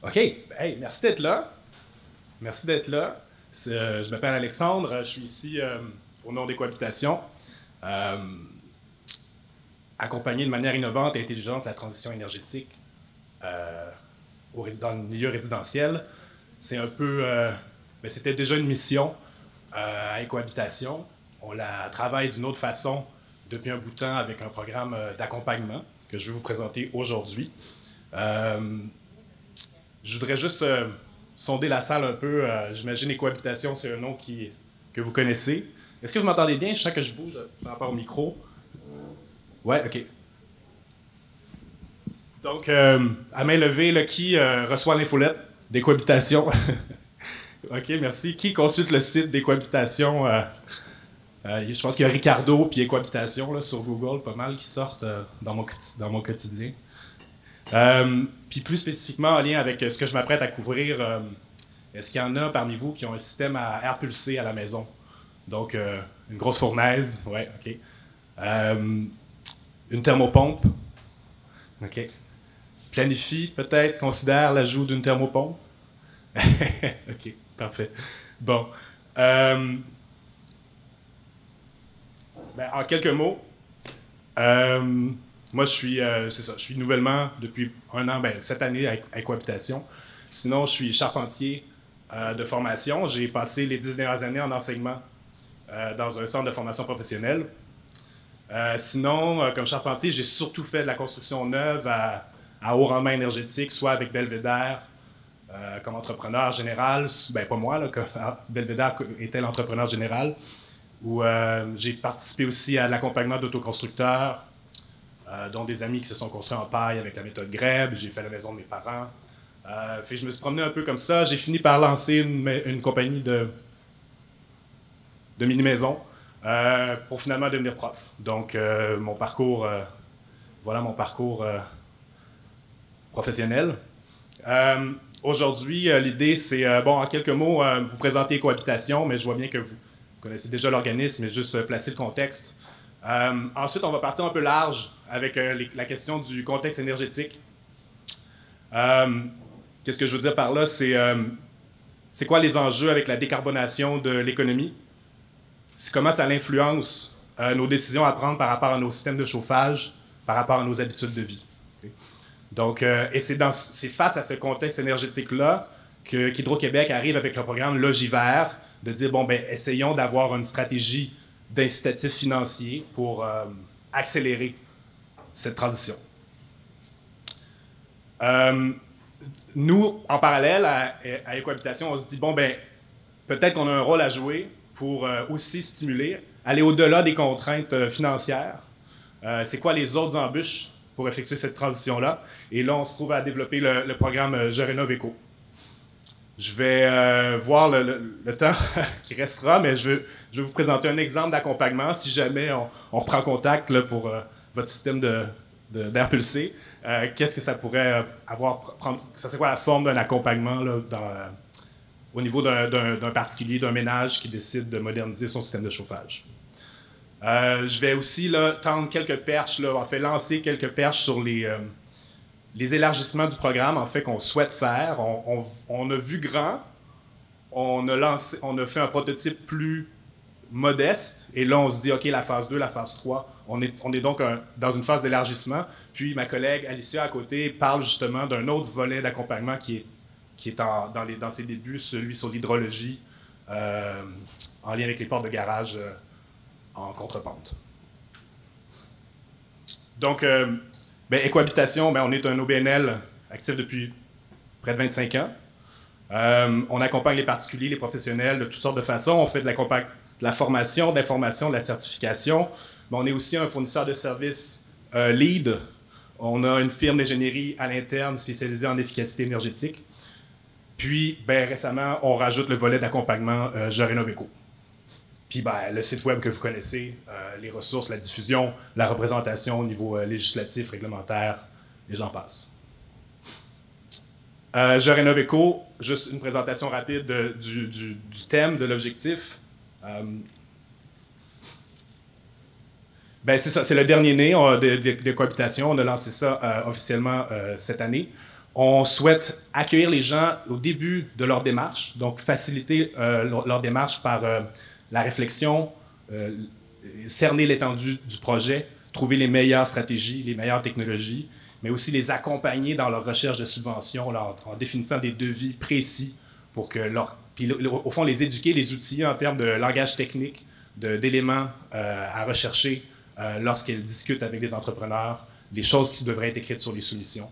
OK. Hey, merci d'être là. Merci d'être là. Je m'appelle Alexandre. Je suis ici au nom d'Écohabitation, accompagner de manière innovante et intelligente la transition énergétique dans le milieu résidentiel. C'est un peu... c'était déjà une mission à Écohabitation. On la travaille d'une autre façon depuis un bout de temps avec un programme d'accompagnement que je vais vous présenter aujourd'hui. Je voudrais juste sonder la salle un peu. J'imagine Écohabitation, c'est un nom que vous connaissez. Est-ce que vous m'entendez bien? Je sens que je bouge par rapport au micro. Ouais, OK. Donc, à main levée, là, qui reçoit l'infolette d'Écohabitation? OK, merci. Qui consulte le site d'Écohabitation? Je pense qu'il y a Ricardo puis Écohabitation là, sur Google, pas mal, qui sortent dans mon quotidien. Puis plus spécifiquement en lien avec ce que je m'apprête à couvrir, est-ce qu'il y en a parmi vous qui ont un système à air pulsé à la maison? Donc, une grosse fournaise, ouais, OK. Une thermopompe, OK. Planifie, peut-être, considère l'ajout d'une thermopompe. OK, parfait. Bon. En quelques mots, moi, je suis nouvellement, depuis un an, cette année, à Écohabitation. Sinon, je suis charpentier de formation. J'ai passé les 10 dernières années en enseignement dans un centre de formation professionnelle. Sinon, comme charpentier, j'ai surtout fait de la construction neuve à haut rendement énergétique, soit avec Belvédère comme entrepreneur général, pas moi, là, Belvédère était l'entrepreneur général, où j'ai participé aussi à l'accompagnement d'autoconstructeurs, dont des amis qui se sont construits en paille avec la méthode Greb. J'ai fait la maison de mes parents. Je me suis promené un peu comme ça. J'ai fini par lancer une compagnie de mini-maison pour finalement devenir prof. Donc, mon parcours, voilà mon parcours professionnel. Aujourd'hui, l'idée, c'est, en quelques mots, vous présenter Écohabitation, mais je vois bien que vous connaissez déjà l'organisme, mais juste placer le contexte. Ensuite, on va partir un peu large avec la question du contexte énergétique. Qu'est-ce que je veux dire par là? C'est quoi les enjeux avec la décarbonation de l'économie? Comment ça influence nos décisions à prendre par rapport à nos systèmes de chauffage, par rapport à nos habitudes de vie. Okay? Donc, et c'est face à ce contexte énergétique-là qu'Hydro-Québec arrive avec le programme Logivert, de dire, essayons d'avoir une stratégie d'incitatifs financiers pour accélérer cette transition. Nous, en parallèle à Écohabitation, on se dit, peut-être qu'on a un rôle à jouer pour aussi stimuler, aller au-delà des contraintes financières. C'est quoi les autres embûches pour effectuer cette transition-là? Et là, on se trouve à développer le programme Je rénove Éco. Je vais voir le temps qui restera, mais je vais vous présenter un exemple d'accompagnement si jamais on reprend contact là, pour votre système d'air pulsé. Qu'est-ce que ça pourrait ça serait quoi la forme d'un accompagnement là, au niveau d'un particulier, d'un ménage qui décide de moderniser son système de chauffage? Je vais aussi là, tendre quelques perches, lancer quelques perches sur les élargissements du programme en fait qu'on souhaite faire. On a vu grand, on a fait un prototype plus modeste, et là on se dit ok, la phase 2, la phase 3, on est donc dans une phase d'élargissement. Puis ma collègue Alicia à côté parle justement d'un autre volet d'accompagnement qui est dans ses débuts, celui sur l'hydrologie en lien avec les portes de garage en contrepente. Donc Écohabitation, on est un OBNL actif depuis près de 25 ans. On accompagne les particuliers, les professionnels de toutes sortes de façons. On fait de la formation, de l'information, de la certification. Mais on est aussi un fournisseur de services LEED. On a une firme d'ingénierie à l'interne spécialisée en efficacité énergétique. Puis, récemment, on rajoute le volet d'accompagnement Je rénove Éco. Puis le site web que vous connaissez, les ressources, la diffusion, la représentation au niveau législatif, réglementaire, et j'en passe. Je rénove Éco, juste une présentation rapide du thème, de l'objectif. C'est ça, c'est le dernier né d'Écohabitation. On a lancé ça officiellement cette année. On souhaite accueillir les gens au début de leur démarche, donc faciliter leur démarche par la réflexion, cerner l'étendue du projet, trouver les meilleures stratégies, les meilleures technologies, mais aussi les accompagner dans leur recherche de subventions en définissant des devis précis pour que puis au fond, les éduquer, les outiller en termes de langage technique, d'éléments à rechercher lorsqu'ils discutent avec des entrepreneurs, des choses qui devraient être écrites sur les soumissions.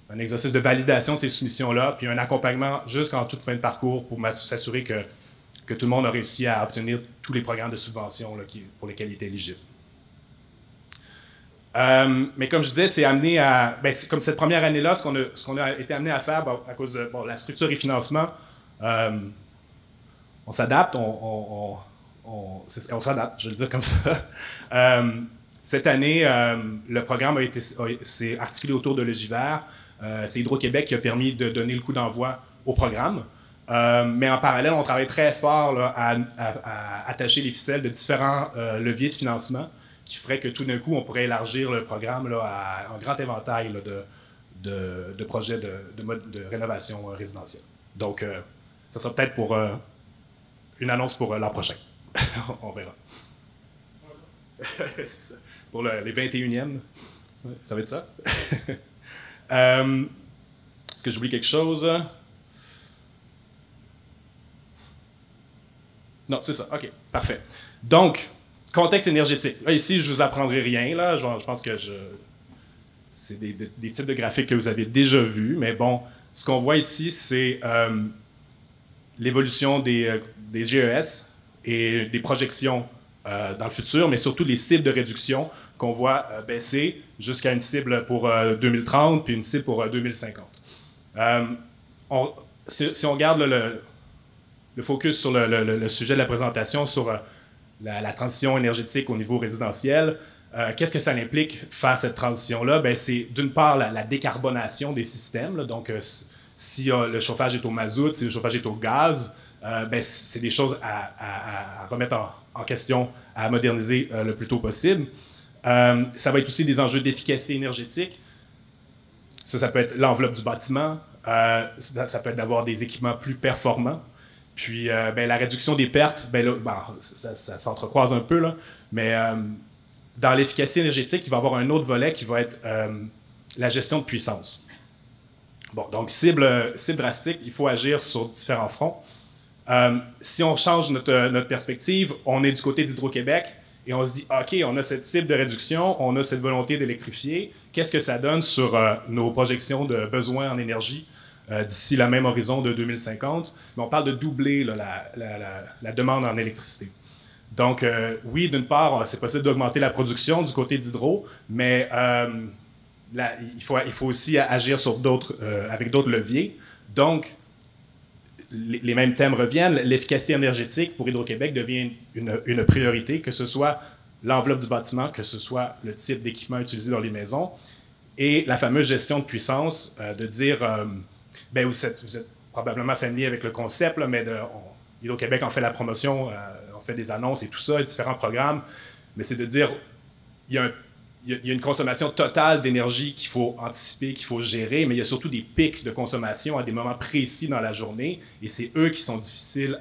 Un exercice de validation de ces soumissions-là, puis un accompagnement jusqu'en toute fin de parcours pour s'assurer que tout le monde a réussi à obtenir tous les programmes de subvention là, pour lesquels il est éligible. Mais comme je disais, c'est amené à... comme cette première année-là, ce qu'on a été amené à faire à cause de la structure et financement, on s'adapte, on s'adapte, je vais le dire comme ça. Cette année, le programme s'est articulé autour de Logivert. C'est Hydro-Québec qui a permis de donner le coup d'envoi au programme. Mais en parallèle, on travaille très fort là, à attacher les ficelles de différents leviers de financement qui ferait que tout d'un coup, on pourrait élargir le programme là, à un grand éventail là, de projets de rénovation résidentielle. Donc, ça sera peut-être pour une annonce pour l'an prochain. On verra. C'est ça. Pour les 21e, ouais, ça va être ça. Est-ce que j'oublie quelque chose? Non, c'est ça. OK, parfait. Donc, contexte énergétique. Là, ici, je ne vous apprendrai rien. Là. Je pense que c'est des types de graphiques que vous avez déjà vus. Mais bon, ce qu'on voit ici, c'est l'évolution des GES et des projections dans le futur, mais surtout les cibles de réduction qu'on voit baisser jusqu'à une cible pour 2030 puis une cible pour 2050. Si on regarde le focus sur le sujet de la présentation, sur la transition énergétique au niveau résidentiel, qu'est-ce que ça implique faire cette transition-là? C'est d'une part la décarbonation des systèmes. Là, donc, si le chauffage est au mazout, si le chauffage est au gaz, c'est des choses à remettre en question, à moderniser le plus tôt possible. Ça va être aussi des enjeux d'efficacité énergétique. Ça peut être l'enveloppe du bâtiment. Ça peut être d'avoir des équipements plus performants. Puis, la réduction des pertes, ça s'entrecroise un peu, là, mais dans l'efficacité énergétique, il va y avoir un autre volet qui va être la gestion de puissance. Bon, donc, cible drastique, il faut agir sur différents fronts. Si on change notre perspective, on est du côté d'Hydro-Québec et on se dit, OK, on a cette cible de réduction, on a cette volonté d'électrifier. Qu'est-ce que ça donne sur nos projections de besoins en énergie d'ici le même horizon de 2050? Mais on parle de doubler là, la demande en électricité. Donc, oui, d'une part, c'est possible d'augmenter la production du côté d'Hydro, mais il faut aussi agir sur avec d'autres leviers. Donc, les mêmes thèmes reviennent. L'efficacité énergétique pour Hydro-Québec devient une priorité, que ce soit l'enveloppe du bâtiment, que ce soit le type d'équipement utilisé dans les maisons, et la fameuse gestion de puissance, de dire, vous êtes probablement familier avec le concept, là, mais Hydro-Québec en fait la promotion, on fait des annonces et tout ça, différents programmes, mais c'est de dire, il y a une consommation totale d'énergie qu'il faut anticiper, qu'il faut gérer, mais il y a surtout des pics de consommation à des moments précis dans la journée, et c'est eux qui sont difficiles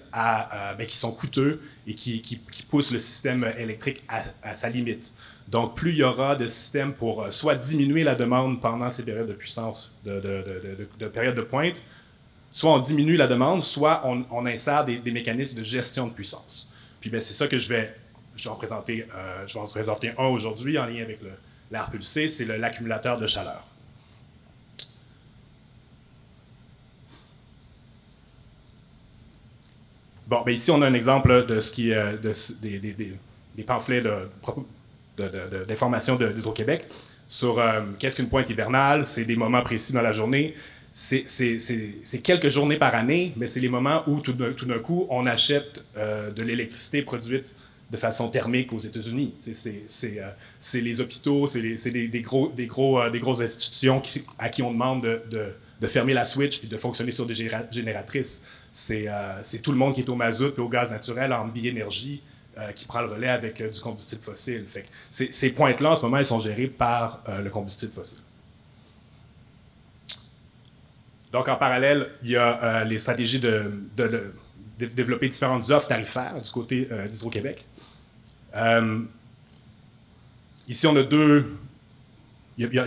qui sont coûteux et qui poussent le système électrique à sa limite. Donc, plus il y aura de systèmes pour soit diminuer la demande pendant ces périodes de puissance, de périodes de pointe, soit on diminue la demande, soit on insère des mécanismes de gestion de puissance. Puis, c'est ça que je vais en présenter un aujourd'hui en lien avec l'air pulsé, c'est l'accumulateur de chaleur. Bon, ici, on a un exemple de ce qui des pamphlets d'information d'Hydro-Québec sur qu'est-ce qu'une pointe hivernale, c'est des moments précis dans la journée. C'est quelques journées par année, mais c'est les moments où tout d'un coup, on achète de l'électricité produite de façon thermique aux États-Unis. C'est les hôpitaux, c'est des grosses institutions à qui on demande de fermer la switch et de fonctionner sur des génératrices. C'est tout le monde qui est au mazout et au gaz naturel en bi-énergie qui prend le relais avec du combustible fossile. Fait que ces pointes-là, en ce moment, elles sont gérées par le combustible fossile. Donc, en parallèle, il y a les stratégies de développer différentes offres tarifaires du côté d'Hydro-Québec. Ici, on a deux... Il y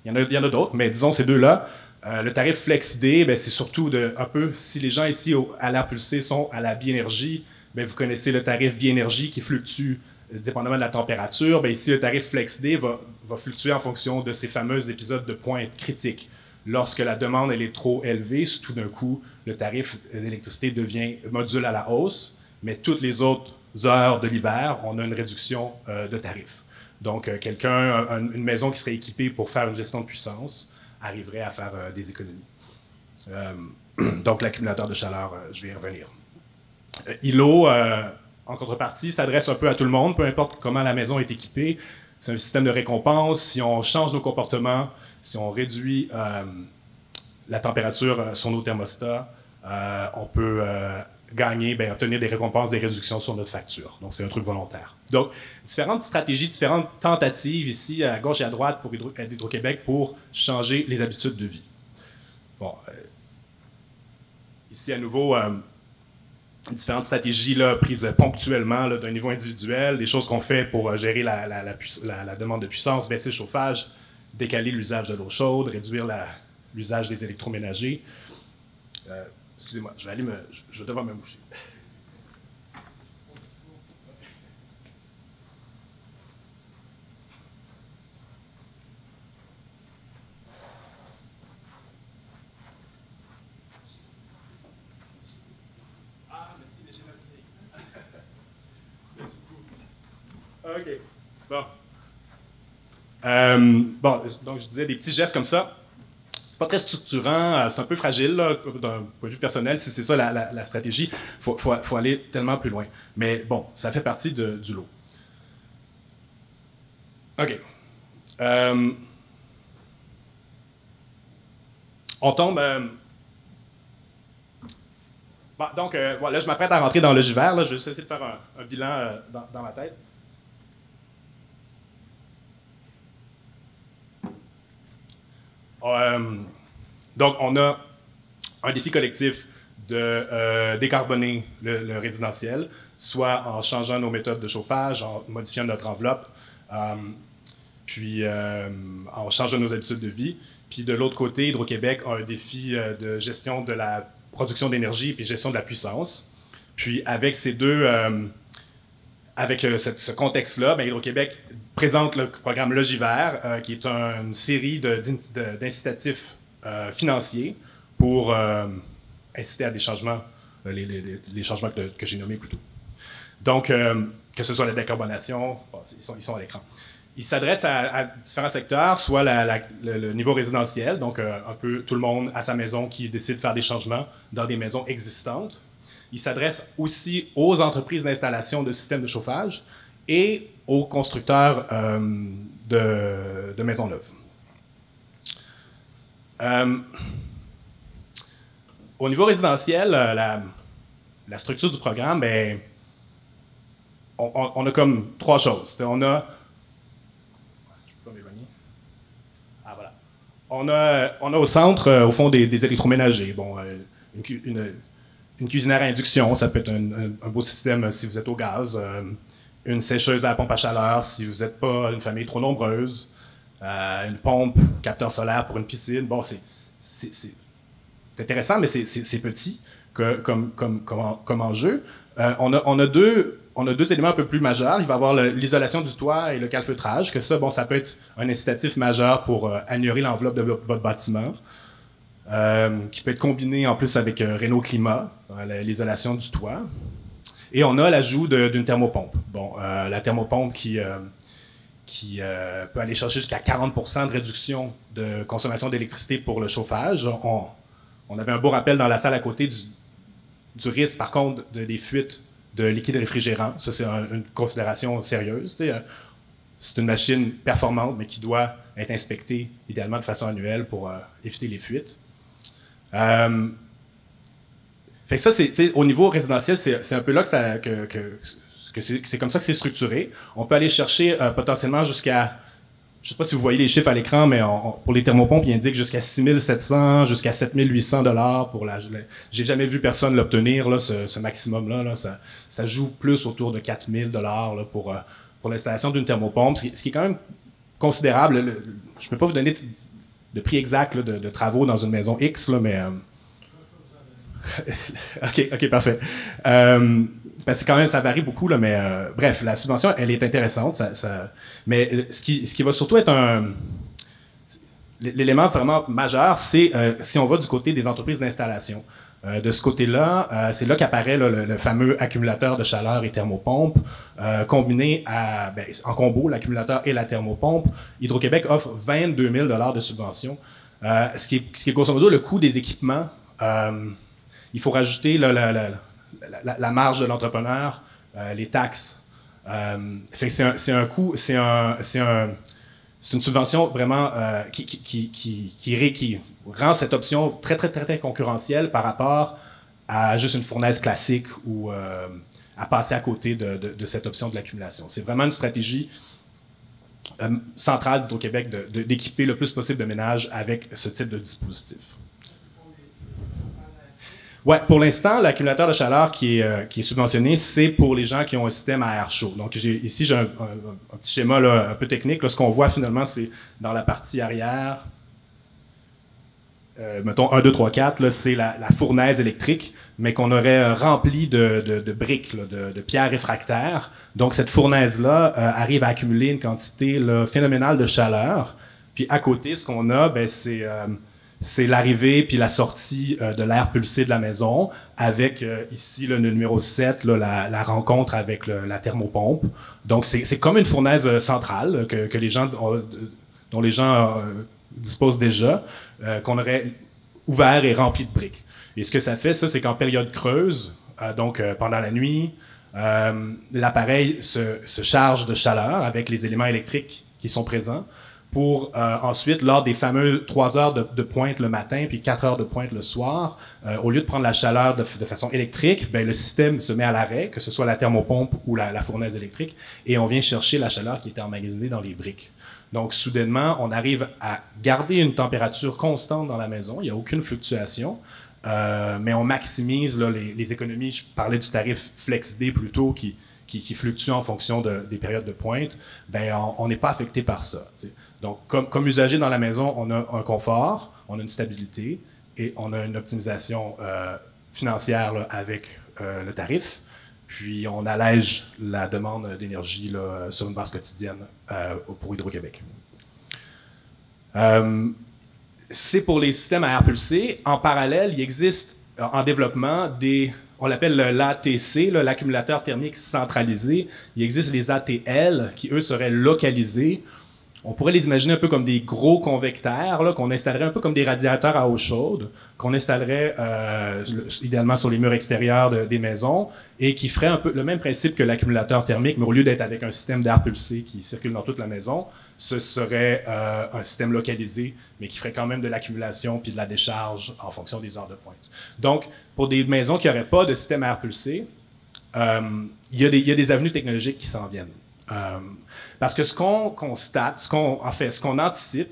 en a d'autres, mais disons ces deux-là. Le tarif FlexD, c'est surtout un peu, si les gens ici à l'air pulsé sont à la biénergie, vous connaissez le tarif biénergie qui fluctue dépendamment de la température. Ici, le tarif FlexD va fluctuer en fonction de ces fameux épisodes de pointe critique. Lorsque la demande elle est trop élevée, tout d'un coup, le tarif d'électricité devient module à la hausse, mais toutes les autres heures de l'hiver, on a une réduction de tarif. Donc, une maison qui serait équipée pour faire une gestion de puissance arriverait à faire des économies. Donc, l'accumulateur de chaleur, je vais y revenir. ILO, en contrepartie, s'adresse un peu à tout le monde, peu importe comment la maison est équipée. C'est un système de récompense. Si on change nos comportements, si on réduit la température sur nos thermostats, on peut gagner, obtenir des récompenses, des réductions sur notre facture. Donc, c'est un truc volontaire. Donc, différentes stratégies, différentes tentatives ici, à gauche et à droite, pour d'Hydro-Québec pour changer les habitudes de vie. Bon, ici, à nouveau, différentes stratégies là, prises ponctuellement là, d'un niveau individuel, des choses qu'on fait pour gérer la demande de puissance, baisser le chauffage, décaler l'usage de l'eau chaude, réduire l'usage des électroménagers. Excusez-moi, je vais devoir me moucher. Ah, merci, mais j'ai ma bouteille. Merci beaucoup. OK. Bon. Donc je disais des petits gestes comme ça. C'est pas très structurant, c'est un peu fragile d'un point de vue personnel, si c'est ça la stratégie. Faut aller tellement plus loin. Mais bon, ça fait partie du lot. OK. On tombe... Bon, donc, là, je m'apprête à rentrer dans le logivert. Là, je vais essayer de faire un bilan dans ma tête. Donc, on a un défi collectif de décarboner le résidentiel, soit en changeant nos méthodes de chauffage, en modifiant notre enveloppe, puis en changeant nos habitudes de vie. Puis de l'autre côté, Hydro-Québec a un défi de gestion de la production d'énergie et gestion de la puissance. Puis avec ces deux... avec ce contexte-là, Hydro-Québec présente le programme Logivert, qui est une série d'incitatifs financiers pour inciter à des changements, les changements que j'ai nommés plus tôt. Donc, que ce soit la décarbonation, ils sont à l'écran. Ils s'adressent à différents secteurs, soit le niveau résidentiel, donc un peu tout le monde à sa maison qui décide de faire des changements dans des maisons existantes. Il s'adresse aussi aux entreprises d'installation de systèmes de chauffage et aux constructeurs de maisons neuves. Au niveau résidentiel, la structure du programme, on a comme trois choses. On a... Je peux pas m'éloigner. Ah, voilà. On a au centre, au fond, des électroménagers. Bon, une cuisinière à induction, ça peut être un beau système si vous êtes au gaz. Une sécheuse à la pompe à chaleur si vous n'êtes pas une famille trop nombreuse. Une pompe, capteur solaire pour une piscine. Bon, c'est intéressant, mais c'est petit comme enjeu. On a deux éléments un peu plus majeurs. Il va y avoir l'isolation du toit et le calfeutrage. Que ça, ça peut être un incitatif majeur pour améliorer l'enveloppe de votre bâtiment. Qui peut être combiné en plus avec Renault Climat, l'isolation du toit. Et on a l'ajout d'une thermopompe. Bon, la thermopompe qui peut aller chercher jusqu'à 40% de réduction de consommation d'électricité pour le chauffage. On avait un beau rappel dans la salle à côté du risque, par contre, des fuites de liquide réfrigérant. Ça, c'est une considération sérieuse. C'est une machine performante, mais qui doit être inspectée idéalement de façon annuelle pour éviter les fuites. Fait que ça, au niveau résidentiel, c'est un peu là que c'est comme ça que c'est structuré. On peut aller chercher potentiellement jusqu'à je ne sais pas si vous voyez les chiffres à l'écran, mais pour les thermopompes, ils indiquent jusqu'à 6 700, jusqu'à 7 800 $ pour la. J'ai jamais vu personne l'obtenir, là, ce maximum-là. Là, ça joue plus autour de 4 000 $ là, pour l'installation d'une thermopompe, ce qui est quand même considérable. Je ne peux pas vous donner de prix exact là, de travaux dans une maison X, là, mais. OK, parfait. Parce que quand même, ça varie beaucoup, là, mais bref, la subvention, elle est intéressante. Mais ce qui va surtout être l'élément vraiment majeur, c'est si on va du côté des entreprises d'installation. De ce côté-là, c'est là qu'apparaît là, le fameux accumulateur de chaleur et thermopompe, combiné en combo, l'accumulateur et la thermopompe. Hydro-Québec offre 22 000 $ de subvention, ce qui est grosso modo le coût des équipements. Il faut rajouter la marge de l'entrepreneur, les taxes. Fait que c'est un coût, c'est une subvention vraiment qui rend cette option très, très, très, très concurrentielle par rapport à juste une fournaise classique ou à passer à côté de cette option de l'accumulation. C'est vraiment une stratégie centrale d'Hydro-Québec d'équiper le plus possible de ménages avec ce type de dispositif. Ouais, pour l'instant, l'accumulateur de chaleur qui est subventionné, c'est pour les gens qui ont un système à air chaud. Donc, ici, j'ai un petit schéma là, un peu technique. Là, ce qu'on voit finalement, c'est dans la partie arrière, mettons 1, 2, 3, 4, là, c'est la fournaise électrique, mais qu'on aurait remplie de briques, là, de pierres réfractaires. Donc, cette fournaise-là arrive à accumuler une quantité là, phénoménale de chaleur. Puis, à côté, ce qu'on a, c'est l'arrivée puis la sortie de l'air pulsé de la maison avec ici le numéro 7, là, la rencontre avec la thermopompe. Donc, c'est comme une fournaise centrale dont les gens disposent déjà, qu'on aurait ouvert et rempli de briques. Et ce que ça fait, ça, c'est qu'en période creuse, donc pendant la nuit, l'appareil se charge de chaleur avec les éléments électriques qui sont présents, pour ensuite, lors des fameux 3 heures de pointe le matin puis 4 heures de pointe le soir, au lieu de prendre la chaleur de façon électrique, le système se met à l'arrêt, que ce soit la thermopompe ou la fournaise électrique, et on vient chercher la chaleur qui était emmagasinée dans les briques. Donc, soudainement, on arrive à garder une température constante dans la maison, il n'y a aucune fluctuation, mais on maximise là, les économies. Je parlais du tarif FlexD plus tôt, qui fluctue en fonction des périodes de pointe. On n'est pas affecté par ça. T'sais. Donc, comme usager dans la maison, on a un confort, on a une stabilité et on a une optimisation financière là, avec le tarif. Puis, on allège la demande d'énergie là, sur une base quotidienne pour Hydro-Québec. C'est pour les systèmes à air pulsé. En parallèle, il existe en développement on l'appelle l'ATC, l'accumulateur thermique centralisé. Il existe les ATL qui, eux, seraient localisés. On pourrait les imaginer un peu comme des gros convecteurs qu'on installerait un peu comme des radiateurs à eau chaude, qu'on installerait idéalement sur les murs extérieurs des maisons et qui ferait un peu le même principe que l'accumulateur thermique, mais au lieu d'être avec un système d'air pulsé qui circule dans toute la maison, ce serait un système localisé, mais qui ferait quand même de l'accumulation puis de la décharge en fonction des heures de pointe. Donc, pour des maisons qui n'auraient pas de système à air pulsé, il y a des avenues technologiques qui s'en viennent. Parce que ce qu'on constate, ce qu'on anticipe,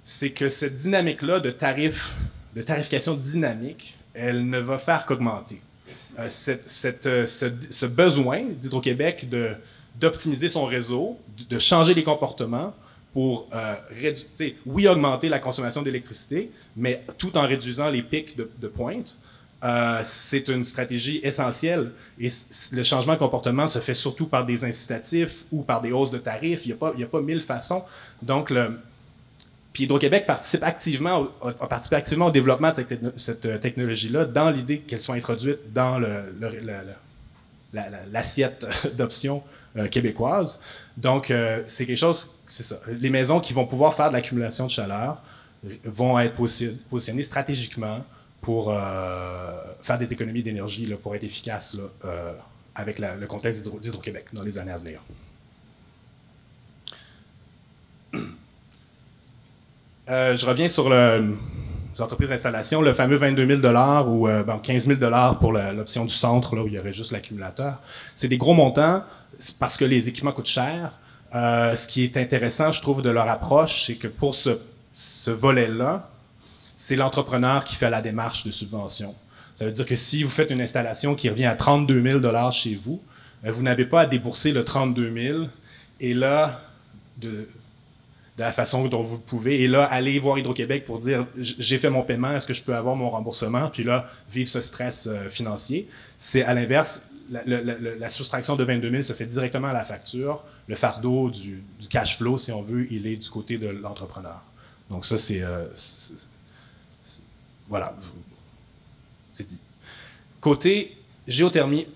c'est que cette dynamique-là de tarification dynamique, elle ne va faire qu'augmenter. Ce besoin d'Hydro-Québec d'optimiser son réseau, de changer les comportements pour augmenter la consommation d'électricité, mais tout en réduisant les pics de pointe, c'est une stratégie essentielle. Et le changement de comportement se fait surtout par des incitatifs ou par des hausses de tarifs. Il n'y a pas 1000 façons. Donc, puis Hydro-Québec participe activement au développement de cette technologie-là dans l'idée qu'elle soit introduite dans l'assiette d'options québécoise. Donc, c'est quelque chose, c'est ça. Les maisons qui vont pouvoir faire de l'accumulation de chaleur vont être positionnées stratégiquement pour faire des économies d'énergie, pour être efficaces avec le contexte d'Hydro-Québec dans les années à venir. Je reviens sur les entreprises d'installation, le fameux 22 000 $ ou 15 000 $ pour l'option du centre, là, où il y aurait juste l'accumulateur. C'est des gros montants parce que les équipements coûtent cher. Ce qui est intéressant, je trouve, de leur approche, c'est que pour ce volet-là, c'est l'entrepreneur qui fait la démarche de subvention. Ça veut dire que si vous faites une installation qui revient à 32 000 chez vous, vous n'avez pas à débourser le 32 000 et là, de la façon dont vous pouvez, et là, aller voir Hydro-Québec pour dire « j'ai fait mon paiement, est-ce que je peux avoir mon remboursement? » Puis là, vivre ce stress financier. C'est à l'inverse, la soustraction de 22 000 se fait directement à la facture. Le fardeau du cash flow, si on veut, il est du côté de l'entrepreneur. Donc ça, voilà, c'est dit. Côté géothermie,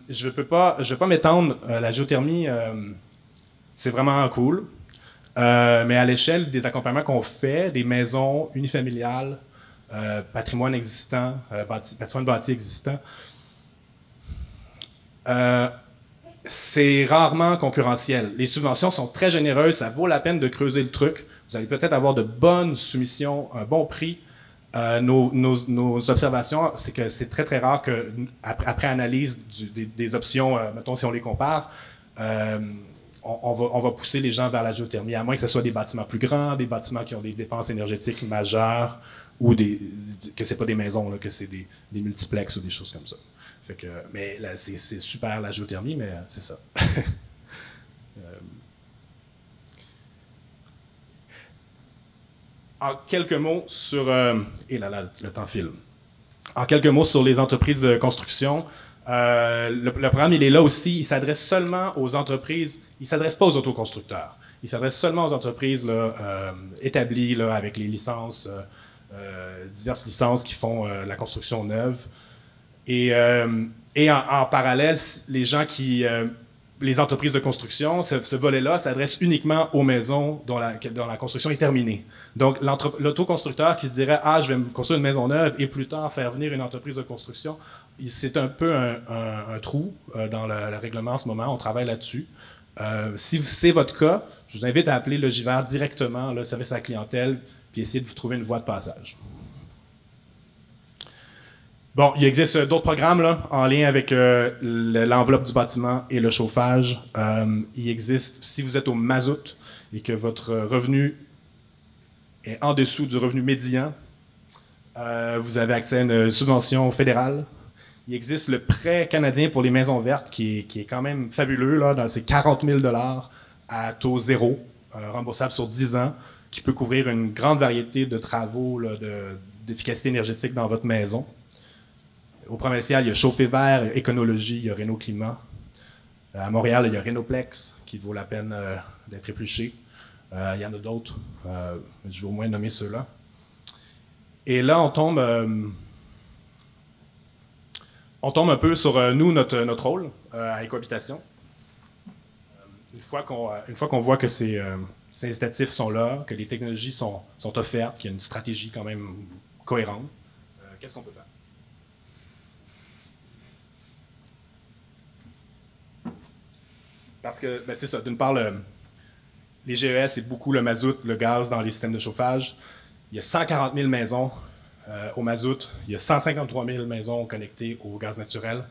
je ne vais pas m'étendre. La géothermie, c'est vraiment cool. Mais à l'échelle des accompagnements qu'on fait, des maisons unifamiliales, patrimoine existant, patrimoine bâti existant, c'est rarement concurrentiel. Les subventions sont très généreuses, ça vaut la peine de creuser le truc. Vous allez peut-être avoir de bonnes soumissions, un bon prix. Nos observations, c'est que c'est très, très rare qu'après analyse des options, mettons si on les compare, on va pousser les gens vers la géothermie, à moins que ce soit des bâtiments plus grands, des bâtiments qui ont des dépenses énergétiques majeures, ou que ce n'est pas des maisons, là, que c'est des multiplexes ou des choses comme ça. Fait que, mais là, c'est super la géothermie, mais c'est ça. En quelques mots sur... et là, le temps file. En quelques mots sur les entreprises de construction. Le programme, il est là aussi. Il s'adresse seulement aux entreprises. Il ne s'adresse pas aux autoconstructeurs. Il s'adresse seulement aux entreprises là, établies là, avec les licences, diverses licences qui font la construction neuve. Et en parallèle, les gens qui... les entreprises de construction, ce volet-là s'adresse uniquement aux maisons dont la construction est terminée. Donc, l'autoconstructeur qui se dirait « Ah, je vais me construire une maison neuve et plus tard faire venir une entreprise de construction », c'est un peu un trou dans le règlement en ce moment. On travaille là-dessus. Si c'est votre cas, je vous invite à appeler Logivert directement, le service à la clientèle, puis essayer de vous trouver une voie de passage. Bon, il existe d'autres programmes là, en lien avec l'enveloppe du bâtiment et le chauffage. Il existe, si vous êtes au mazout et que votre revenu est en dessous du revenu médian, vous avez accès à une subvention fédérale. Il existe le prêt canadien pour les maisons vertes qui est quand même fabuleux. Là, c'est 40 000 $ à taux zéro, remboursable sur 10 ans, qui peut couvrir une grande variété de travaux là, d'efficacité énergétique dans votre maison. Au provincial, il y a Chauffé Vert, Éconologie, il y a Réno Climat. À Montréal, il y a Rénoplex, qui vaut la peine d'être épluché. Il y en a d'autres. Je vais au moins nommer ceux-là. Et là, on tombe un peu sur nous, notre rôle à Écohabitation. Une fois qu'on voit que ces incitatifs sont là, que les technologies sont offertes, qu'il y a une stratégie quand même cohérente, qu'est-ce qu'on peut faire? Parce que, ben c'est ça, d'une part, les GES, c'est beaucoup le mazout, le gaz dans les systèmes de chauffage. Il y a 140 000 maisons au mazout. Il y a 153 000 maisons connectées au gaz naturel.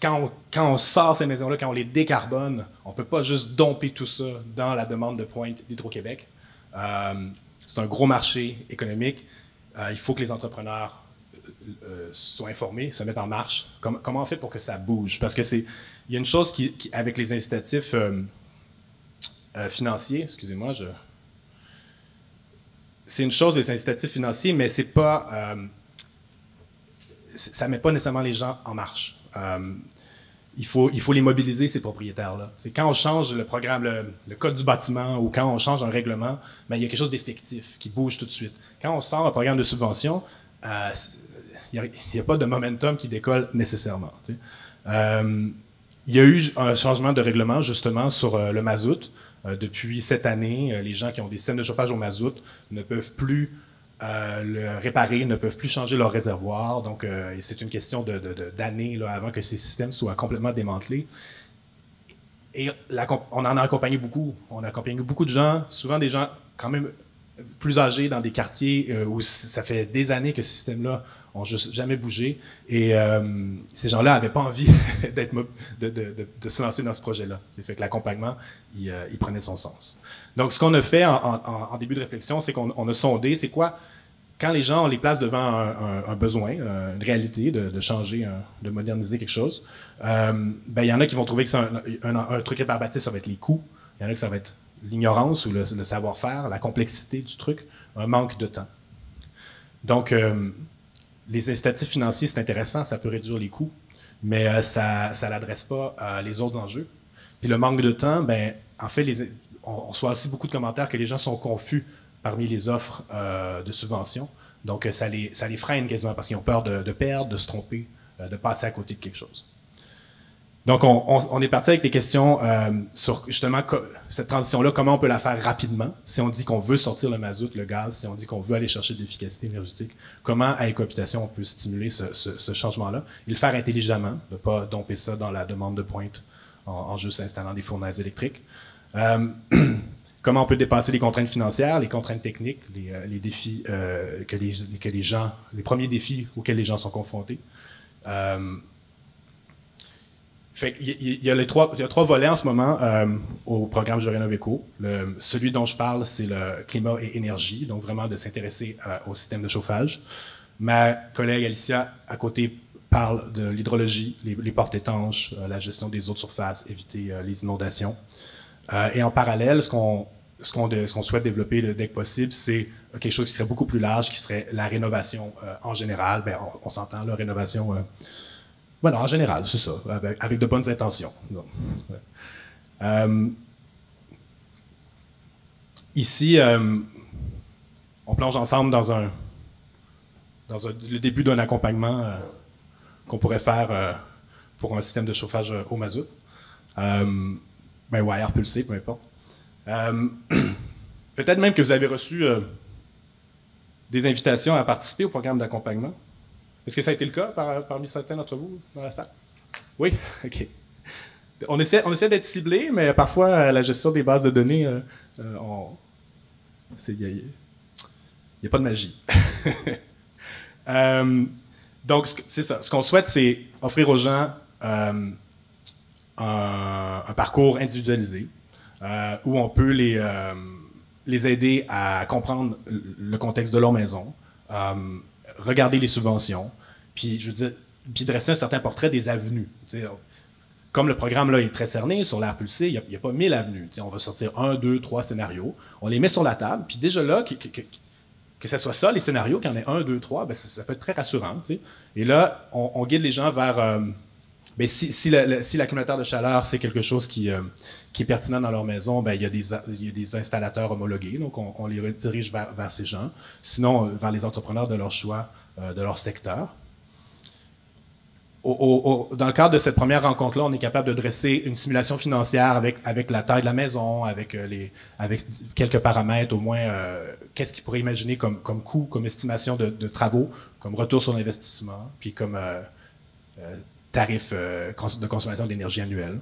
Quand on sort ces maisons-là, quand on les décarbone, on ne peut pas juste domper tout ça dans la demande de pointe d'Hydro-Québec. C'est un gros marché économique. Il faut que les entrepreneurs soient informés, se mettent en marche. Comment on fait pour que ça bouge? Parce que il y a une chose avec les incitatifs financiers, excusez-moi, c'est une chose les incitatifs financiers, mais c'est pas, ça met pas nécessairement les gens en marche. Il faut les mobiliser, ces propriétaires-là. C'est quand on change le programme, le code du bâtiment ou quand on change un règlement, ben, il y a quelque chose d'effectif qui bouge tout de suite. Quand on sort un programme de subvention, il n'y a pas de momentum qui décolle nécessairement. Il y a eu un changement de règlement justement sur le mazout. Depuis cette année, les gens qui ont des systèmes de chauffage au mazout ne peuvent plus le réparer, ne peuvent plus changer leur réservoir. Donc, c'est une question d'années avant que ces systèmes soient complètement démantelés. Et on en a accompagné beaucoup. On a accompagné beaucoup de gens, souvent des gens quand même plus âgés dans des quartiers où ça fait des années que ces systèmes-là ont juste jamais bougé. Et ces gens-là n'avaient pas envie de se lancer dans ce projet-là. C'est fait que l'accompagnement, il prenait son sens. Donc, ce qu'on a fait en début de réflexion, c'est qu'on a sondé, c'est quoi, quand les gens, on les place devant un besoin, une réalité de changer, de moderniser quelque chose, ben, il y en a qui vont trouver que c'est un truc rébarbatif, ça va être les coûts. Il y en a que ça va être l'ignorance ou le savoir-faire, la complexité du truc, un manque de temps. Donc, les incitatifs financiers, c'est intéressant, ça peut réduire les coûts, mais ça n'adresse pas les autres enjeux. Puis le manque de temps, ben, en fait, on reçoit aussi beaucoup de commentaires que les gens sont confus parmi les offres de subventions. Donc, ça les freine quasiment parce qu'ils ont peur de perdre, de se tromper, de passer à côté de quelque chose. Donc, on est parti avec des questions sur justement cette transition-là, comment on peut la faire rapidement. Si on dit qu'on veut sortir le mazout, le gaz, si on dit qu'on veut aller chercher de l'efficacité énergétique, comment à Écohabitation on peut stimuler ce changement-là et le faire intelligemment, de ne pas domper ça dans la demande de pointe en juste installant des fournaises électriques. Comment on peut dépasser les contraintes financières, les contraintes techniques, les défis les premiers défis auxquels les gens sont confrontés. Il y a trois volets en ce moment au programme Je rénove éco. Celui dont je parle, c'est le climat et énergie, donc vraiment de s'intéresser au système de chauffage. Ma collègue Alicia, à côté, parle de l'hydrologie, les portes étanches, la gestion des eaux de surface, éviter les inondations. Et en parallèle, ce qu'on souhaite développer dès que possible, c'est quelque chose qui serait beaucoup plus large, qui serait la rénovation en général. Ben, on s'entend, la rénovation... Voilà, en général, c'est ça, avec de bonnes intentions. Donc, ouais. Ici, on plonge ensemble dans le début d'un accompagnement qu'on pourrait faire pour un système de chauffage au mazout. Ou à air pulsé, peu importe. Peut-être même que vous avez reçu des invitations à participer au programme d'accompagnement. Est-ce que ça a été le cas parmi certains d'entre vous dans la salle? Oui? OK. On essaie d'être ciblé, mais parfois, la gestion des bases de données, il n'y a pas de magie. Donc, c'est ça. Ce qu'on souhaite, c'est offrir aux gens un parcours individualisé où on peut les aider à comprendre le contexte de leur maison, regarder les subventions, puis je veux dire, puis dresser un certain portrait des avenues. Comme le programme là est très cerné sur l'air pulsé, il n'y a pas 1000 avenues. On va sortir 1, 2, 3 scénarios, on les met sur la table, puis déjà là, que ce soit ça, les scénarios, qu'il y en ait 1, 2, 3, ben ça peut être très rassurant. Et là, on guide les gens vers... si l'accumulateur de chaleur, c'est quelque chose qui est pertinent dans leur maison, ben, il y a des installateurs homologués, donc on les redirige vers ces gens. Sinon, vers les entrepreneurs de leur choix, de leur secteur. Dans le cadre de cette première rencontre-là, on est capable de dresser une simulation financière avec la taille de la maison, avec quelques paramètres, au moins, qu'est-ce qu'ils pourraient imaginer comme coût, comme estimation de travaux, comme retour sur l'investissement, puis comme tarif de consommation d'énergie annuelle.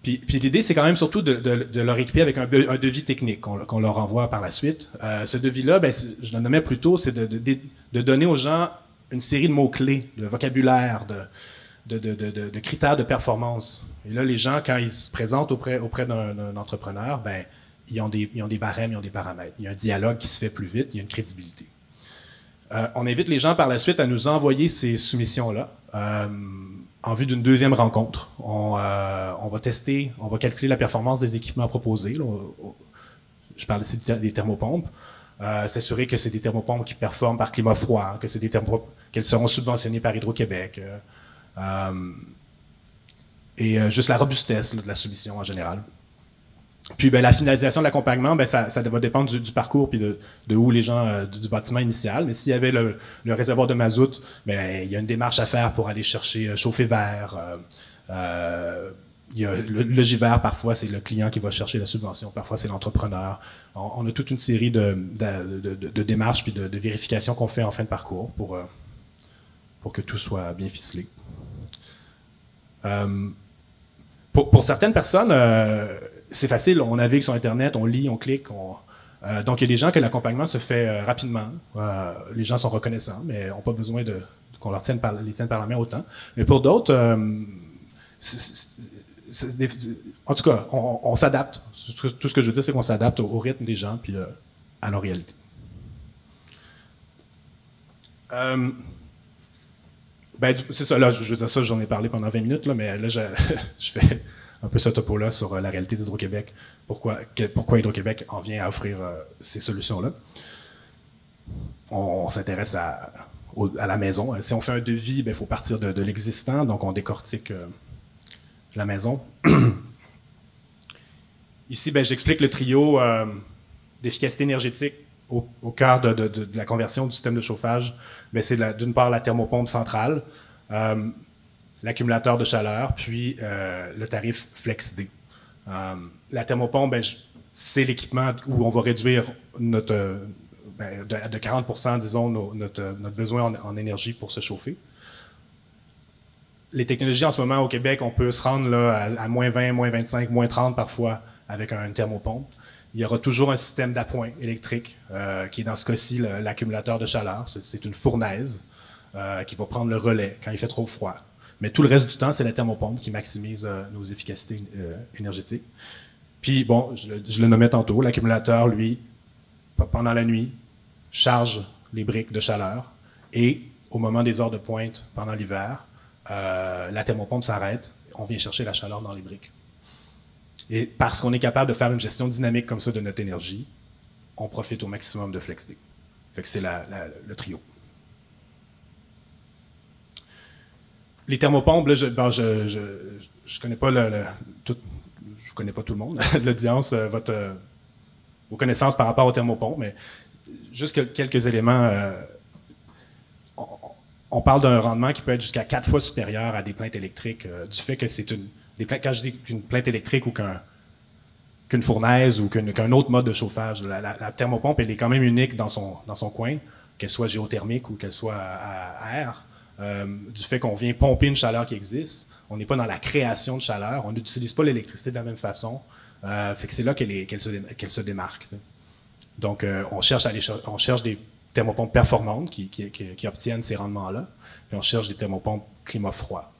Puis l'idée, c'est quand même surtout de leur équiper avec un devis technique qu'on leur envoie par la suite. Ce devis-là, ben, je le nommais plus tôt, c'est de donner aux gens une série de mots-clés, de vocabulaire, de critères de performance. Et là, les gens, quand ils se présentent auprès d'un entrepreneur, ben, ils ont des barèmes, ils ont des paramètres. Il y a un dialogue qui se fait plus vite, il y a une crédibilité. On invite les gens par la suite à nous envoyer ces soumissions-là en vue d'une deuxième rencontre. On va tester, on va calculer la performance des équipements proposés. Là, je parle ici des thermopompes. S'assurer que c'est des thermopompes qui performent par climat froid, que c'est des thermopompes qu'elles seront subventionnées par Hydro-Québec. Et juste la robustesse là, de la soumission en général. Puis ben, la finalisation de l'accompagnement, ben, ça va dépendre du parcours puis de où les gens du bâtiment initial. Mais s'il y avait le réservoir de mazout, ben, il y a une démarche à faire pour aller chercher chauffer vert. Il y a le logivert, parfois, c'est le client qui va chercher la subvention. Parfois, c'est l'entrepreneur. On a toute une série de démarches puis de vérifications qu'on fait en fin de parcours pour que tout soit bien ficelé. Pour certaines personnes, c'est facile. On navigue sur Internet, on lit, on clique. Donc, il y a des gens que l'accompagnement se fait rapidement. Les gens sont reconnaissants, mais n'ont pas besoin qu'on les tienne par la main autant. Mais pour d'autres, en tout cas, on s'adapte. Tout ce que je veux dire, c'est qu'on s'adapte au rythme des gens puis à leur réalité. C'est ça, là, je veux dire ça, j'en ai parlé pendant 20 minutes, là, mais là, je fais un peu ce topo-là sur la réalité d'Hydro-Québec, pourquoi Hydro-Québec en vient à offrir ces solutions-là. On s'intéresse à la maison. Si on fait un devis, il faut partir de l'existant, donc on décortique la maison. Ici, j'explique le trio d'efficacité énergétique au cœur de la conversion du système de chauffage. C'est d'une part la thermopompe centrale, l'accumulateur de chaleur, puis le tarif FlexD. La thermopompe, c'est l'équipement où on va réduire de 40%, disons, notre besoin en énergie pour se chauffer. Les technologies en ce moment au Québec, on peut se rendre là, à moins 20, moins 25, moins 30 parfois avec une thermopompe. Il y aura toujours un système d'appoint électrique qui est dans ce cas-ci l'accumulateur de chaleur. C'est une fournaise qui va prendre le relais quand il fait trop froid. Mais tout le reste du temps, c'est la thermopompe qui maximise nos efficacités énergétiques. Puis, bon, je le nommais tantôt, l'accumulateur, lui, pendant la nuit, charge les briques de chaleur et au moment des heures de pointe pendant l'hiver, la thermopompe s'arrête, on vient chercher la chaleur dans les briques. Et parce qu'on est capable de faire une gestion dynamique comme ça de notre énergie, on profite au maximum de FlexD. Fait que c'est le trio. Les thermopompes, là, je connais pas je connais pas tout le monde, l'audience, vos connaissances par rapport aux thermopompes, mais juste quelques éléments. On parle d'un rendement qui peut être jusqu'à 4 fois supérieur à des plaintes électriques, du fait que c'est quand je dis qu'une plainte électrique ou qu'une fournaise ou qu'un autre mode de chauffage, la thermopompe, elle est quand même unique dans son coin, qu'elle soit géothermique ou qu'elle soit à air, du fait qu'on vient pomper une chaleur qui existe. On n'est pas dans la création de chaleur, on n'utilise pas l'électricité de la même façon. Fait que c'est là qu'elle se démarque. T'sais. Donc, on cherche des thermopompes performantes qui obtiennent ces rendements-là, puis on cherche des thermopompes climat-froid.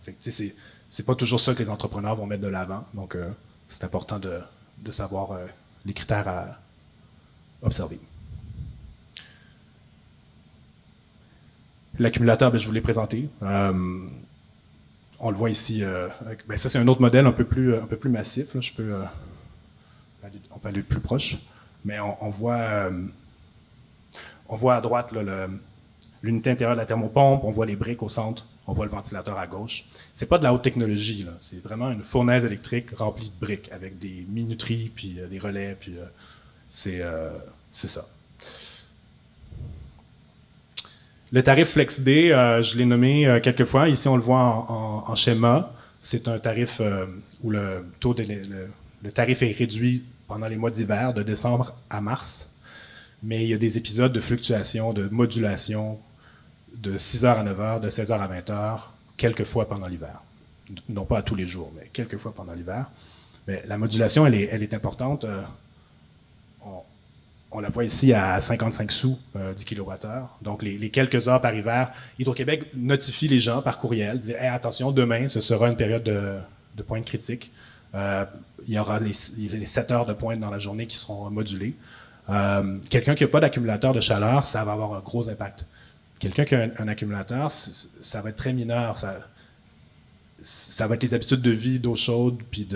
Fait que, c'est pas toujours ça que les entrepreneurs vont mettre de l'avant, donc c'est important de savoir les critères à observer. L'accumulateur, je vous l'ai présenté. On le voit ici. Ça, c'est un autre modèle un peu plus massif. Là. On peut aller plus proche. Mais on voit à droite l'unité intérieure de la thermopompe, on voit les briques au centre, on voit le ventilateur à gauche. C'est pas de la haute technologie, là. C'est vraiment une fournaise électrique remplie de briques avec des minuteries, puis des relais, puis c'est ça. Le tarif FlexD, je l'ai nommé quelques fois. Ici, on le voit en schéma. C'est un tarif où le tarif est réduit pendant les mois d'hiver, de décembre à mars. Mais il y a des épisodes de fluctuation, de modulation de 6h à 9h, de 16h à 20h, quelques fois pendant l'hiver. Non pas à tous les jours, mais quelques fois pendant l'hiver. Mais la modulation, elle est importante. On la voit ici à 55 sous 10 kWh. Donc, les quelques heures par hiver, Hydro-Québec notifie les gens par courriel, dit hey, attention, demain, ce sera une période de pointe critique. Il y aura les 7 heures de pointe dans la journée qui seront modulées. Quelqu'un qui n'a pas d'accumulateur de chaleur, ça va avoir un gros impact. Quelqu'un qui a un accumulateur, ça va être très mineur. Ça va être les habitudes de vie d'eau chaude, puis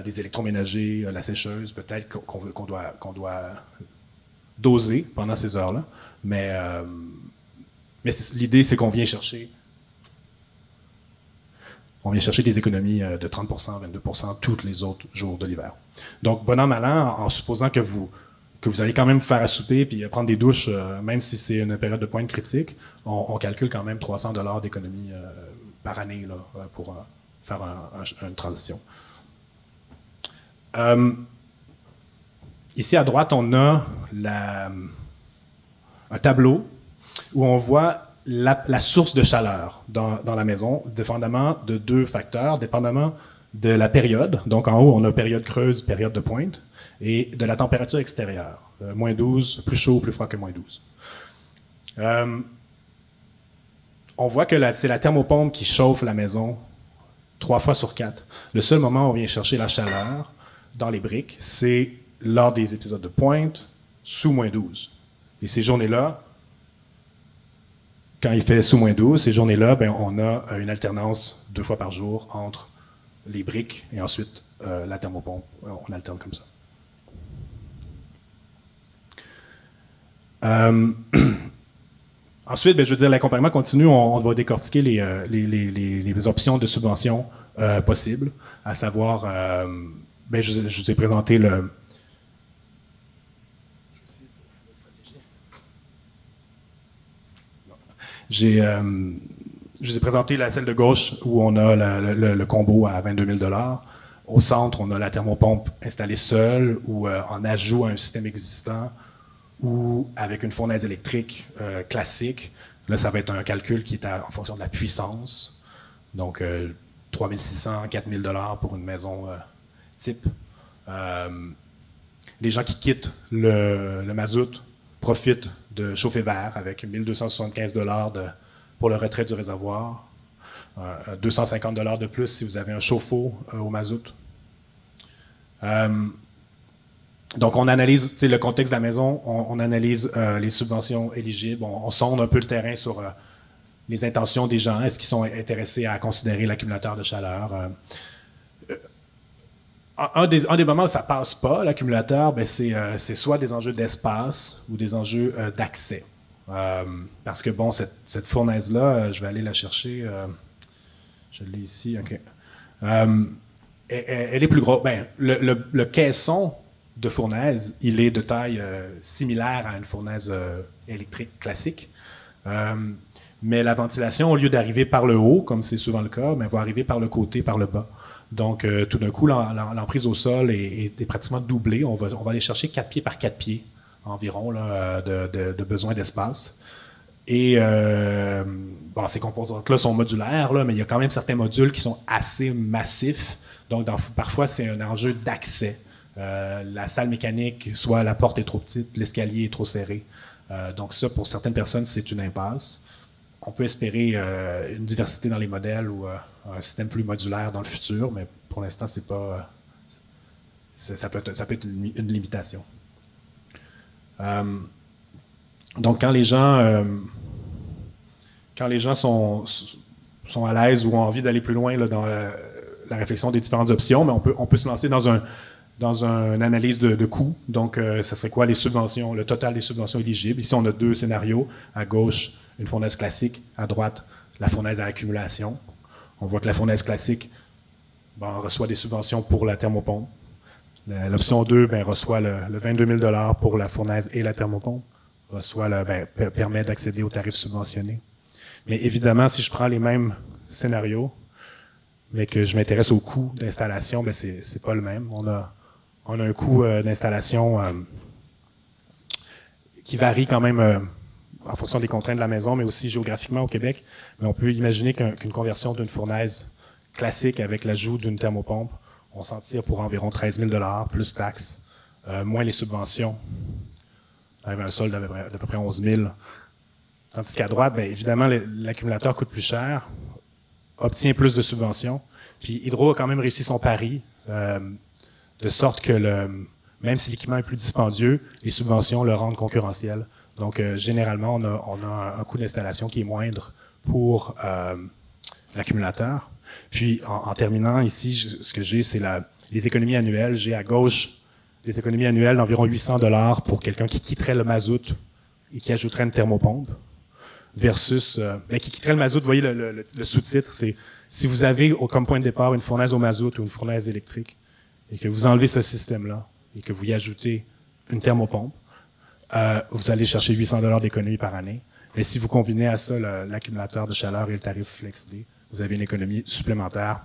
des électroménagers, la sécheuse, peut-être qu'on doit doser pendant ces heures-là. Mais l'idée, c'est qu'on vient chercher des économies de 30%, 22% tous les autres jours de l'hiver. Donc, bon an, mal an, en supposant que vous allez quand même vous faire à souper puis prendre des douches, même si c'est une période de pointe critique, on calcule quand même 300 $ d'économie par année là, pour faire une transition. Ici, à droite, on a un tableau où on voit la source de chaleur dans la maison, dépendamment de deux facteurs, dépendamment de la période. Donc, en haut, on a période creuse, période de pointe, et de la température extérieure. Moins 12, plus chaud ou plus froid que moins 12. On voit que c'est la thermopompe qui chauffe la maison 3 fois sur 4. Le seul moment où on vient chercher la chaleur dans les briques, c'est lors des épisodes de pointe, sous moins 12. Et ces journées-là, quand il fait sous moins 12, ces journées-là, ben, on a une alternance 2 fois par jour entre les briques et ensuite la thermopompe. On alterne comme ça. Ensuite, ben, je veux dire, l'accompagnement continu, on va décortiquer les options de subvention possibles, à savoir, ben, je vous ai présenté je vous ai présenté la celle de gauche où on a le combo à 22 000 $. Au centre, on a la thermopompe installée seule ou en ajout à un système existant ou avec une fournaise électrique classique. Là, ça va être un calcul qui est en fonction de la puissance. Donc, 3 600, 4 000 $ pour une maison type. Les gens qui quittent le mazout profitent de chauffer vert avec 1 275 $ pour le retrait du réservoir. 250 $ de plus si vous avez un chauffe-eau au mazout. Donc, on analyse le contexte de la maison, on analyse les subventions éligibles, on sonde un peu le terrain sur les intentions des gens. Est-ce qu'ils sont intéressés à considérer l'accumulateur de chaleur? Un des moments où ça passe pas, l'accumulateur, ben c'est soit des enjeux d'espace ou des enjeux d'accès. Parce que, bon, cette fournaise-là, je vais aller la chercher. Je l'ai ici, OK. Elle est plus grosse. Ben, le caisson de fournaise, il est de taille similaire à une fournaise électrique classique. Mais la ventilation, au lieu d'arriver par le haut, comme c'est souvent le cas, ben, va arriver par le côté, par le bas. Donc, tout d'un coup, l'emprise au sol est pratiquement doublée. On va aller chercher 4 pieds par 4 pieds environ là, de besoin d'espace. Et bon, ces composantes-là sont modulaires, là, mais il y a quand même certains modules qui sont assez massifs. Donc, parfois, c'est un enjeu d'accès. La salle mécanique, soit la porte est trop petite, l'escalier est trop serré. Donc ça, pour certaines personnes, c'est une impasse. On peut espérer une diversité dans les modèles ou un système plus modulaire dans le futur, mais pour l'instant, c'est pas. Ça peut être une limitation. Donc, quand les gens sont à l'aise ou ont envie d'aller plus loin là, dans la réflexion des différentes options, mais on peut se lancer dans une analyse de coûts. Donc, ça serait quoi les subventions, le total des subventions éligibles. Ici, on a 2 scénarios. À gauche, une fournaise classique. À droite, la fournaise à accumulation. On voit que la fournaise classique reçoit des subventions pour la thermopompe. L'option 2 reçoit le 22 000 $ pour la fournaise et la thermopompe. Permet d'accéder aux tarifs subventionnés. Mais évidemment, si je prends les mêmes scénarios, mais que je m'intéresse au coût d'installation, c'est pas le même. On a un coût d'installation qui varie quand même en fonction des contraintes de la maison, mais aussi géographiquement au Québec. Mais on peut imaginer qu'une conversion d'une fournaise classique avec l'ajout d'une thermopompe, on s'en tire pour environ 13 000 $, plus taxes, moins les subventions. Avec un solde d'à peu près 11 000. Tandis qu'à droite, évidemment, l'accumulateur coûte plus cher, obtient plus de subventions. Puis Hydro a quand même réussi son pari, de sorte que même si l'équipement est plus dispendieux, les subventions le rendent concurrentiel. Donc, généralement, on a un coût d'installation qui est moindre pour l'accumulateur. Puis, en terminant ici, ce que j'ai, c'est les économies annuelles. J'ai à gauche des économies annuelles d'environ 800 $ pour quelqu'un qui quitterait le mazout et qui ajouterait une thermopompe, versus qui quitterait le mazout. Vous voyez, le sous-titre, c'est si vous avez comme point de départ une fournaise au mazout ou une fournaise électrique et que vous enlevez ce système-là et que vous y ajoutez une thermopompe, vous allez chercher 800 $ d'économie par année. Et si vous combinez à ça l'accumulateur de chaleur et le tarif FlexD, vous avez une économie supplémentaire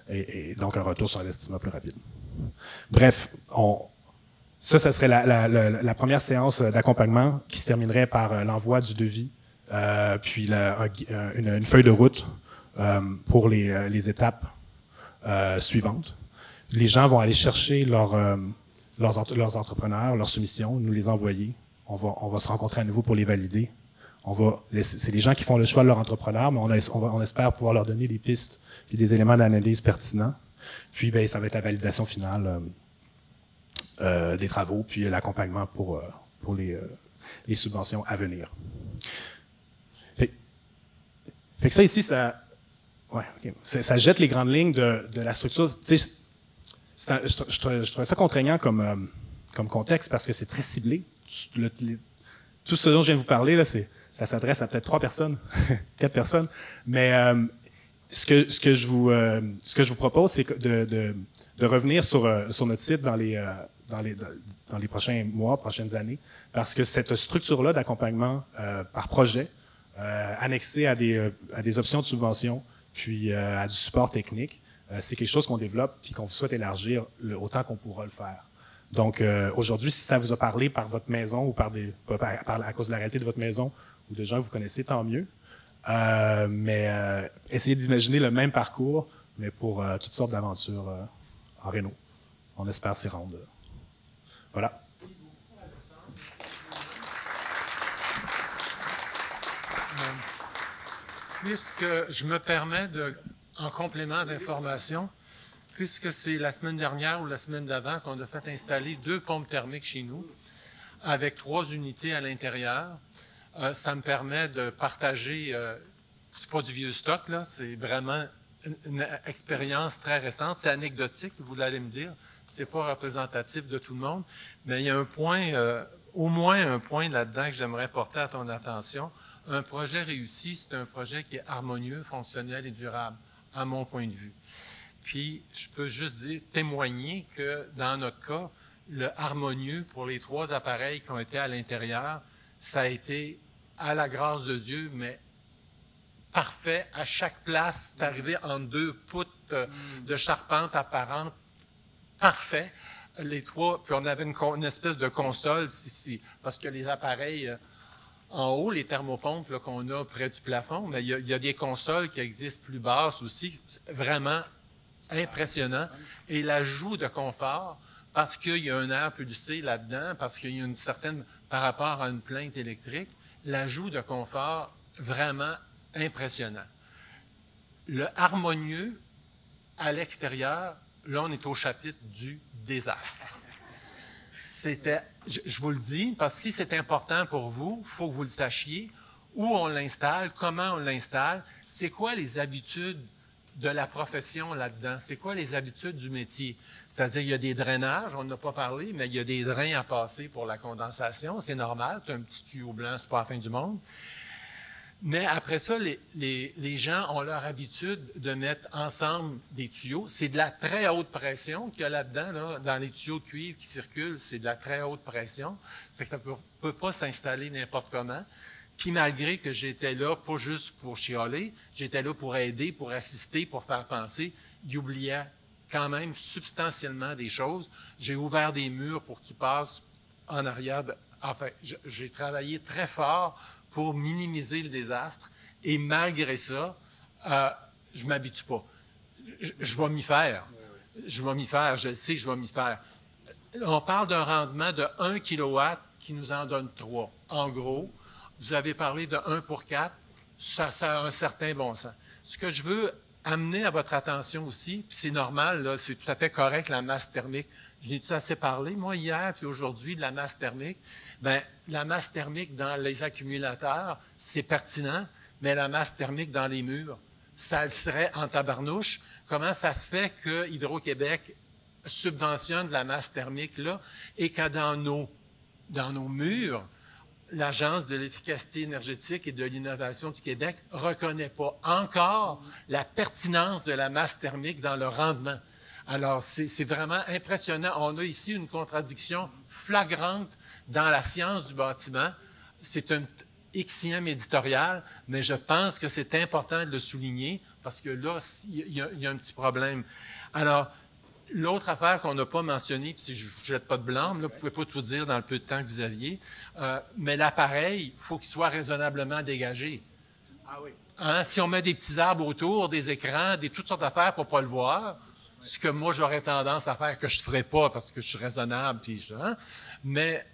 et donc un retour sur investissement plus rapide. Bref, ça serait la première séance d'accompagnement qui se terminerait par l'envoi du devis, puis une feuille de route pour les étapes suivantes. Les gens vont aller chercher leurs entrepreneurs, leurs soumissions, nous les envoyer. On va se rencontrer à nouveau pour les valider. C'est les gens qui font le choix de leur entrepreneur, mais on espère pouvoir leur donner des pistes et des éléments d'analyse pertinents. Puis, ben, ça va être la validation finale des travaux, puis l'accompagnement pour les subventions à venir. Fait que ça ici, ça jette les grandes lignes de la structure. Je trouvais ça contraignant comme contexte parce que c'est très ciblé. Tout ce dont je viens de vous parler, là, ça s'adresse à peut-être 3 personnes, 4 personnes. Mais ce que je vous propose, c'est de revenir sur notre site dans les prochains mois, prochaines années, parce que cette structure-là d'accompagnement par projet, annexée à des options de subvention, puis à du support technique, c'est quelque chose qu'on développe puis qu'on souhaite élargir autant qu'on pourra le faire. Donc, aujourd'hui, si ça vous a parlé par votre maison ou à cause de la réalité de votre maison ou de gens que vous connaissez, tant mieux. Mais essayez d'imaginer le même parcours, mais pour toutes sortes d'aventures en réno. On espère s'y rendre. Voilà. Puisque je me permets en complément d'information, puisque c'est la semaine dernière ou la semaine d'avant qu'on a fait installer 2 pompes thermiques chez nous, avec 3 unités à l'intérieur, ça me permet de partager, c'est pas du vieux stock, là, c'est vraiment une expérience très récente, c'est anecdotique, vous allez me dire, c'est pas représentatif de tout le monde, mais il y a un point, au moins un point là-dedans que j'aimerais porter à ton attention. Un projet réussi, c'est un projet qui est harmonieux, fonctionnel et durable, à mon point de vue. Puis, je peux juste témoigner que dans notre cas, le harmonieux pour les 3 appareils qui ont été à l'intérieur, ça a été, à la grâce de Dieu, mais parfait. À chaque place, c'est arrivé en 2 poutres de charpente apparente. Parfait. Les 3, puis on avait une espèce de console ici, parce que les appareils en haut, les thermopompes qu'on a près du plafond, mais il y a des consoles qui existent plus basses aussi, vraiment impressionnant. Et l'ajout de confort, parce qu'il y a un air pulsé là-dedans, parce qu'il y a une certaine, par rapport à une plainte électrique, l'ajout de confort vraiment impressionnant. Le harmonieux à l'extérieur, là, on est au chapitre du désastre. Je vous le dis, parce que si c'est important pour vous, il faut que vous le sachiez, où on l'installe, comment on l'installe, c'est quoi les habitudes de la profession là-dedans, c'est quoi les habitudes du métier. C'est-à-dire, il y a des drainages, on n'a pas parlé, mais il y a des drains à passer pour la condensation, c'est normal, tu as un petit tuyau blanc, c'est pas la fin du monde. Mais après ça, les gens ont leur habitude de mettre ensemble des tuyaux. C'est de la très haute pression qu'il y a là-dedans, là, dans les tuyaux de cuivre qui circulent, c'est de la très haute pression. Ça ne peut pas s'installer n'importe comment. Puis malgré que j'étais là, pas juste pour chialer, j'étais là pour aider, pour assister, pour faire penser, il oubliait quand même substantiellement des choses. J'ai ouvert des murs pour qu'ils passent en arrière. Enfin, j'ai travaillé très fort pour minimiser le désastre. Et malgré ça, je ne m'habitue pas. Je vais m'y faire. Je vais m'y faire. Je sais que je vais m'y faire. On parle d'un rendement de 1 kW qui nous en donne 3. En gros, vous avez parlé de 1 pour 4. Ça a un certain bon sens. Ce que je veux amener à votre attention aussi, puis c'est normal, là, c'est tout à fait correct, la masse thermique. J'ai assez parlé, moi, hier, puis aujourd'hui, de la masse thermique. Bien, la masse thermique dans les accumulateurs, c'est pertinent, mais la masse thermique dans les murs, ça serait en tabarnouche. Comment ça se fait que Hydro-Québec subventionne la masse thermique là et que dans nos murs, l'Agence de l'efficacité énergétique et de l'innovation du Québec ne reconnaît pas encore la pertinence de la masse thermique dans le rendement. Alors, c'est vraiment impressionnant. On a ici une contradiction flagrante dans la science du bâtiment. C'est un Xème éditorial, mais je pense que c'est important de le souligner parce que là, il y a un petit problème. Alors, l'autre affaire qu'on n'a pas mentionnée, puis si je ne jette pas de blâme, là, vous ne pouvez pas tout dire dans le peu de temps que vous aviez, mais l'appareil, il faut qu'il soit raisonnablement dégagé. Ah oui. Hein? Si on met des petits arbres autour, des écrans, toutes sortes d'affaires pour ne pas le voir, Ce que moi, j'aurais tendance à faire, que je ne ferais pas parce que je suis raisonnable, puis hein, mais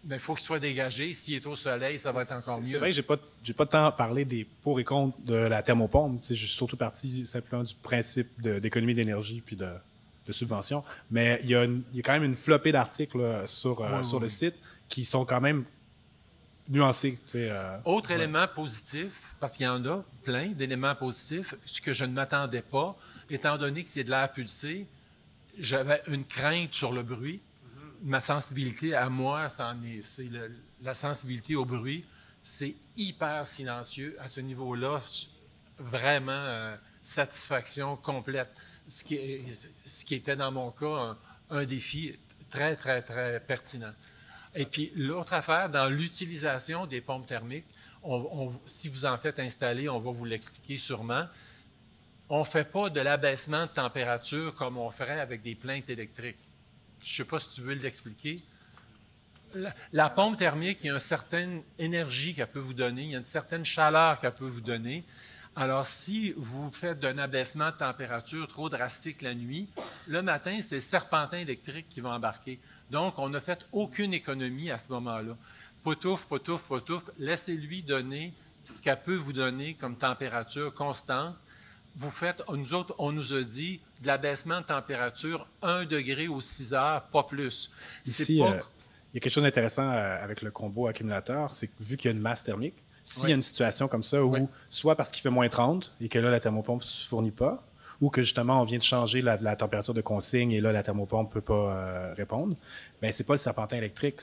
il faut qu'il soit dégagé. S'il est au soleil, ça va être encore mieux. C'est vrai que j'ai pas tant parlé des pour et contre de la thermopompe. Je suis surtout parti simplement du principe d'économie d'énergie puis de subvention. Mais il y a quand même une flopée d'articles sur le site qui sont quand même nuancés. Autre élément positif, parce qu'il y en a plein d'éléments positifs, ce que je ne m'attendais pas, étant donné que c'est de l'air pulsé, j'avais une crainte sur le bruit. Ma sensibilité à moi, c'est la sensibilité au bruit. C'est hyper silencieux. À ce niveau-là, vraiment satisfaction complète. Ce qui était dans mon cas un défi très, très, très pertinent. Et puis, l'autre affaire, dans l'utilisation des pompes thermiques, si vous en faites installer, on va vous l'expliquer sûrement, on ne fait pas de l'abaissement de température comme on ferait avec des plaintes électriques. Je ne sais pas si tu veux l'expliquer. La pompe thermique, il y a une certaine énergie qu'elle peut vous donner, il y a une certaine chaleur qu'elle peut vous donner. Alors, si vous faites d'un abaissement de température trop drastique la nuit, le matin, c'est le serpentin électrique qui va embarquer. Donc, on n'a fait aucune économie à ce moment-là. Potouf, potouf, potouf, laissez-lui donner ce qu'elle peut vous donner comme température constante. Vous faites, nous autres, on nous a dit de l'abaissement de température 1 degré aux 6 heures, pas plus. Ici, il y a quelque chose d'intéressant avec le combo accumulateur, c'est que vu qu'il y a une masse thermique, s'il y a une situation comme ça où, soit parce qu'il fait moins 30 et que là, la thermopompe ne se fournit pas, ou que justement, on vient de changer la température de consigne et là, la thermopompe ne peut pas répondre, bien, ce n'est pas le serpentin électrique.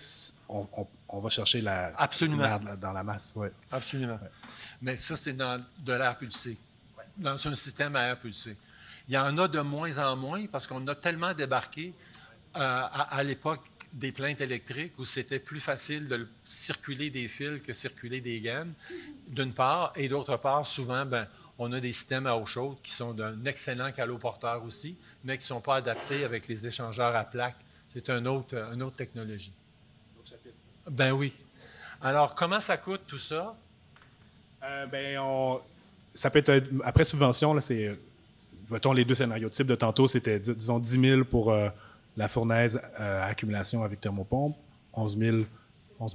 On va chercher l'air dans la masse. Ouais. Absolument. Ouais. Mais ça, c'est dans de l'air pulsé, dans un système à air pulsé. Il y en a de moins en moins parce qu'on a tellement débarqué à l'époque des plaintes électriques où c'était plus facile de circuler des fils que circuler des gaines, d'une part, et d'autre part, souvent, on a des systèmes à eau chaude qui sont d'un excellent caloporteur aussi, mais qui ne sont pas adaptés avec les échangeurs à plaques. C'est une autre technologie. Ben oui. Alors, comment ça coûte tout ça? Ça peut être, après subvention, là, c'est, mettons les deux scénarios types de tantôt, c'était, disons, 10 000 pour la fournaise à accumulation avec thermopompe, 11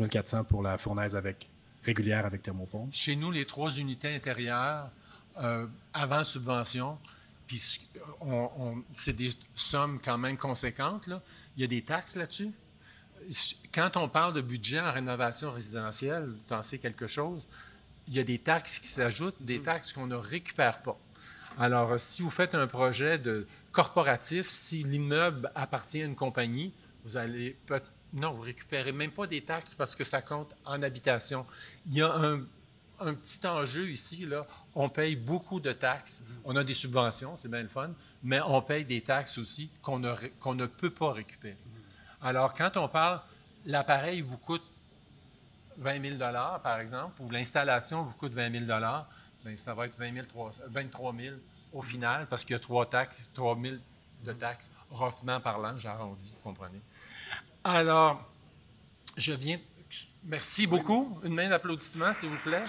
400 pour la fournaise régulière avec thermopompe. Chez nous, les 3 unités intérieures, avant subvention, puis c'est des sommes quand même conséquentes, là. Il y a des taxes là-dessus. Quand on parle de budget en rénovation résidentielle, tu en sais quelque chose, il y a des taxes qui s'ajoutent, des taxes qu'on ne récupère pas. Alors, si vous faites un projet corporatif, si l'immeuble appartient à une compagnie, vous allez non, vous ne récupérez même pas des taxes parce que ça compte en habitation. Il y a un petit enjeu ici, là. On paye beaucoup de taxes. On a des subventions, c'est bien le fun, mais on paye des taxes aussi qu'on ne peut pas récupérer. Alors, quand on parle, l'appareil vous coûte 20 000 par exemple, ou l'installation vous coûte 20 000 bien, ça va être 23 000 au final, parce qu'il y a 3 000 de taxes, roughement parlant, j'arrondis, vous comprenez. Alors, merci beaucoup. Une main d'applaudissement, s'il vous plaît.